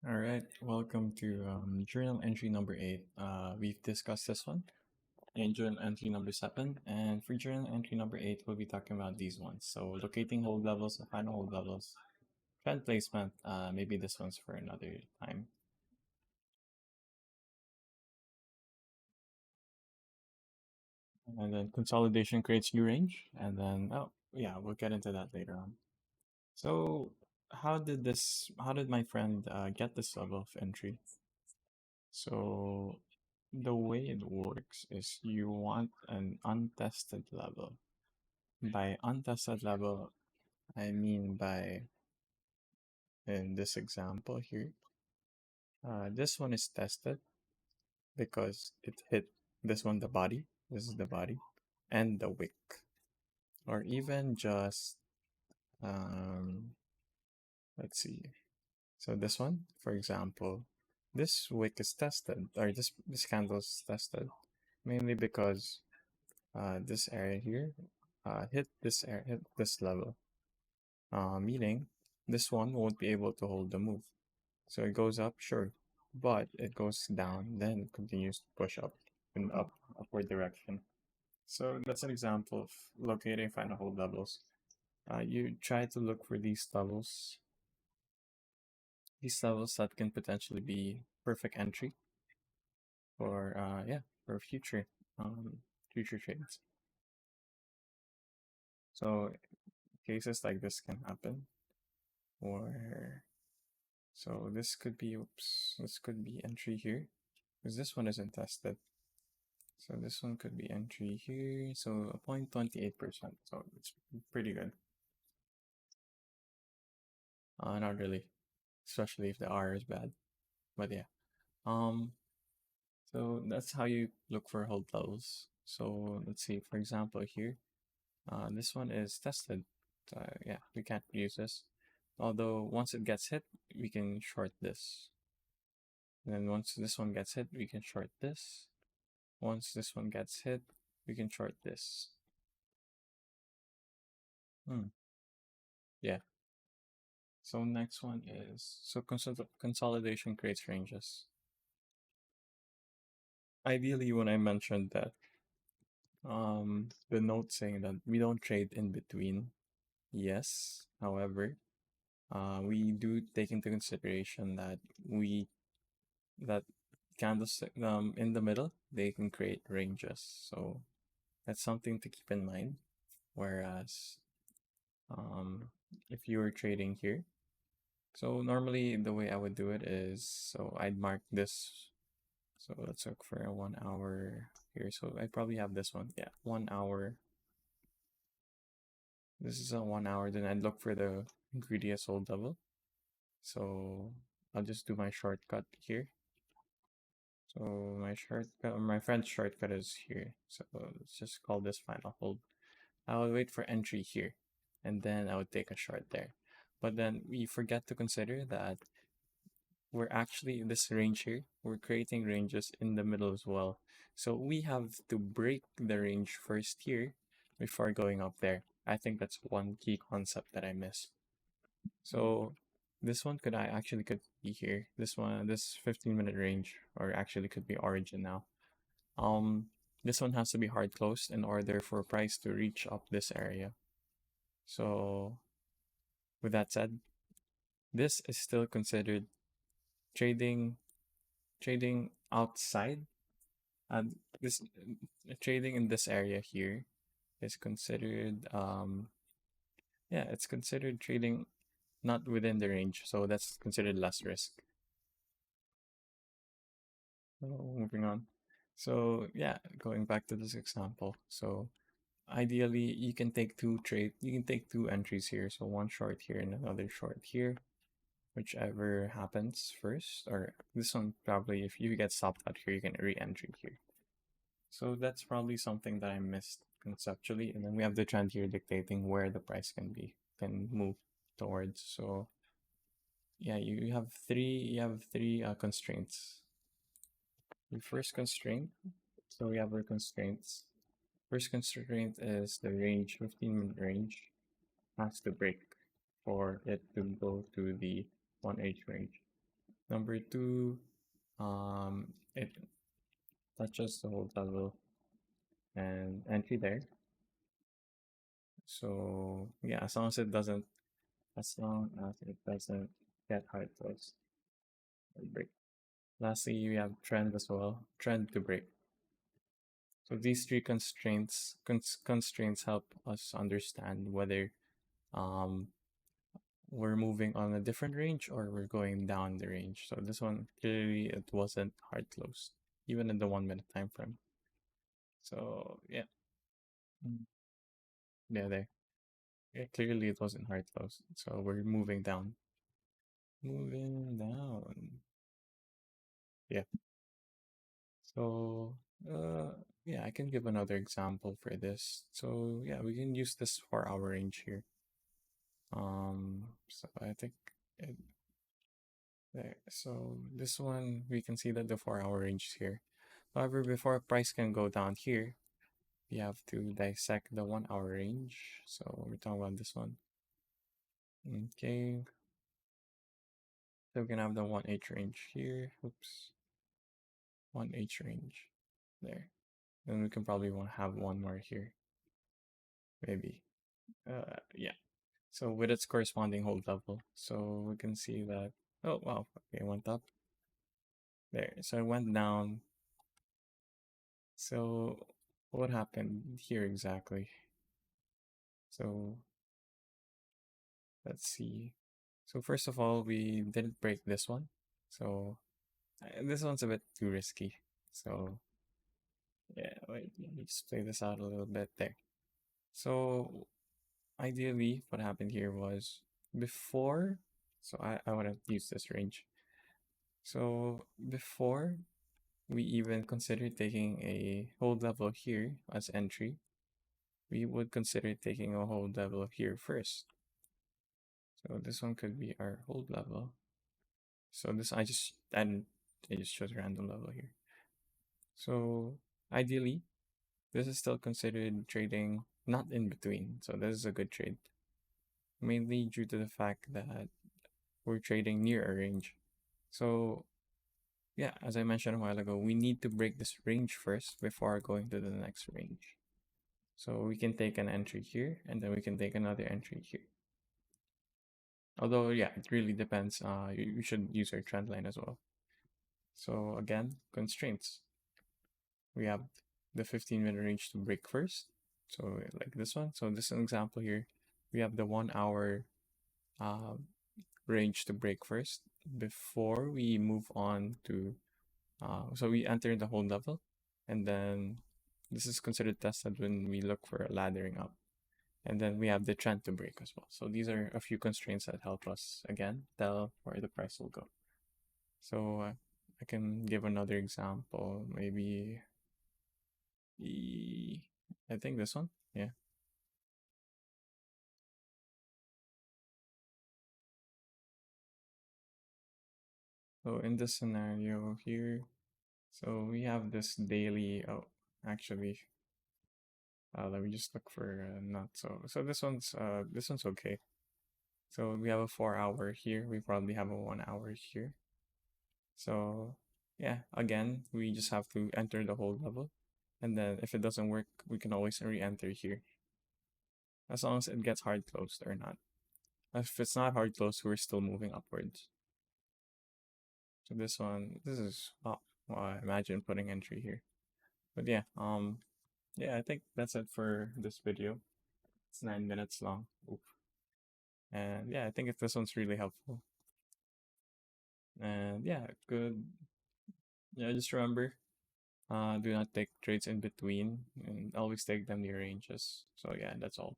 All right, welcome to journal entry number 8. We've discussed this one in journal entry number 7, and for journal entry number 8, we'll be talking about these ones. So, locating hold levels, the final hold levels, trend placement. Maybe this one's for another time, and then consolidation creates new range, and then yeah, we'll get into that later on. So, How did my friend get this level of entry? So the way it works is you want an untested level. By untested level, I mean by in this example here, this one is tested because it hit this one, the body. This is the body and the wick, or even just um, let's see. So this one, for example, this wick is tested, or this candle is tested mainly because this area here hit this level, meaning this one won't be able to hold the move. So it goes up, sure, but it goes down, then it continues to push up in upward direction. So that's an example of locating final hold levels. You try to look for these levels that can potentially be perfect entry for yeah, for future trades. So cases like this can happen, or so this could be, oops, this could be entry here because this one isn't tested. So this one could be entry here. So 0.28%. So it's pretty good. Not really, especially if the R is bad. But yeah. Um. So that's how you look for hold levels. So let's see. For example, here, this one is tested. Yeah, we can't use this. Although once it gets hit, we can short this. And then once this one gets hit, we can short this. Once this one gets hit, we can short this. Hmm. Yeah. So next one is consolidation creates ranges. Ideally, when I mentioned that, the note saying that we don't trade in between. Yes. However, we do take into consideration that we that candles in the middle they can create ranges. So that's something to keep in mind. Whereas um, if you were trading here, so normally the way I would do it is, so I'd mark this. So let's look for a 1 hour here. So I probably have this one. Yeah, 1 hour. This is a 1 hour. Then I'd look for the ingredients hold level. So I'll just do my shortcut here. So my friend's shortcut is here. So let's just call this final hold. I would wait for entry here, and then I would take a short there. But then we forget to consider that we're actually in this range here. We're creating ranges in the middle as well. So we have to break the range first here before going up there. I think that's one key concept that I missed. So this one could I actually could be here. This one, this 15-minute range, or actually could be origin now. Um, this one has to be hard closed in order for price to reach up this area. So with that said, this is still considered trading trading outside. And this trading in this area here is considered yeah, it's considered trading not within the range, so that's considered less risk. So moving on. So yeah, going back to this example. So ideally you can take two entries here. So one short here and another short here, whichever happens first. Or this one probably if you get stopped out here, you can re-entry here. So that's probably something that I missed conceptually. And then we have the trend here dictating where the price can move towards. So yeah, you have three constraints. The first constraint. So we have our constraints. First constraint is the range, 15-minute range has to break for it to go to the 1H range. Number two, it touches the whole level and entry there. So yeah, as long as it doesn't get hard close or break. Lastly, we have trend as well, trend to break. So these three constraints help us understand whether um we're moving on a different range or we're going down the range. So this one clearly it wasn't hard close, even in the 1 minute time frame. So yeah, Mm. yeah, there. Yeah, clearly it wasn't hard close. So we're moving down, moving down. Yeah. So yeah, I can give another example for this. So yeah, we can use this 4 hour range here. So I think it, there. So this one we can see that the 4 hour range is here. However, before price can go down here, we have to dissect the 1 hour range. So we're talking about this one. Okay. So we can have the 1H range here. Oops. 1H range. There. Then we can probably want to have one more here. Maybe. Yeah. So with its corresponding hold level. So we can see that, oh wow, okay, it went up. There. So it went down. So what happened here exactly? So let's see. So first of all, we didn't break this one. So this one's a bit too risky. So yeah, wait, let me just play this out a little bit there. So ideally, what happened here was before. So I want to use this range. So before we even consider taking a hold level here as entry, we would consider taking a hold level here first. So this one could be our hold level. So this I just chose random level here. So ideally, this is still considered trading not in between. So this is a good trade. Mainly due to the fact that we're trading near a range. So yeah, as I mentioned a while ago, we need to break this range first before going to the next range. So we can take an entry here and then we can take another entry here. Although yeah, it really depends. You should use our trend line as well. So again, constraints. We have the 15-minute range to break first. So like this one. So this is an example here. We have the 1 hour uh, range to break first before we move on to. So we enter the hold level, and then this is considered tested when we look for a laddering up. And then we have the trend to break as well. So these are a few constraints that help us again tell where the price will go. So I can give another example. Maybe I think this one. Yeah. So in this scenario here, so we have this daily. Oh, actually, let me just look for not so. So this one's okay. So we have a 4 hour here. We probably have a 1 hour here. So yeah, again, we just have to enter the whole level, and then if it doesn't work, we can always re-enter here, as long as it gets hard closed or not. If it's not hard closed, we're still moving upwards. So this is well, I imagine putting entry here. But yeah, yeah, I think that's it for this video. It's 9 minutes long. Oof. And yeah, I think if this one's really helpful. And yeah, good. Yeah, just remember, do not take trades in between and always take them near ranges. So yeah, that's all.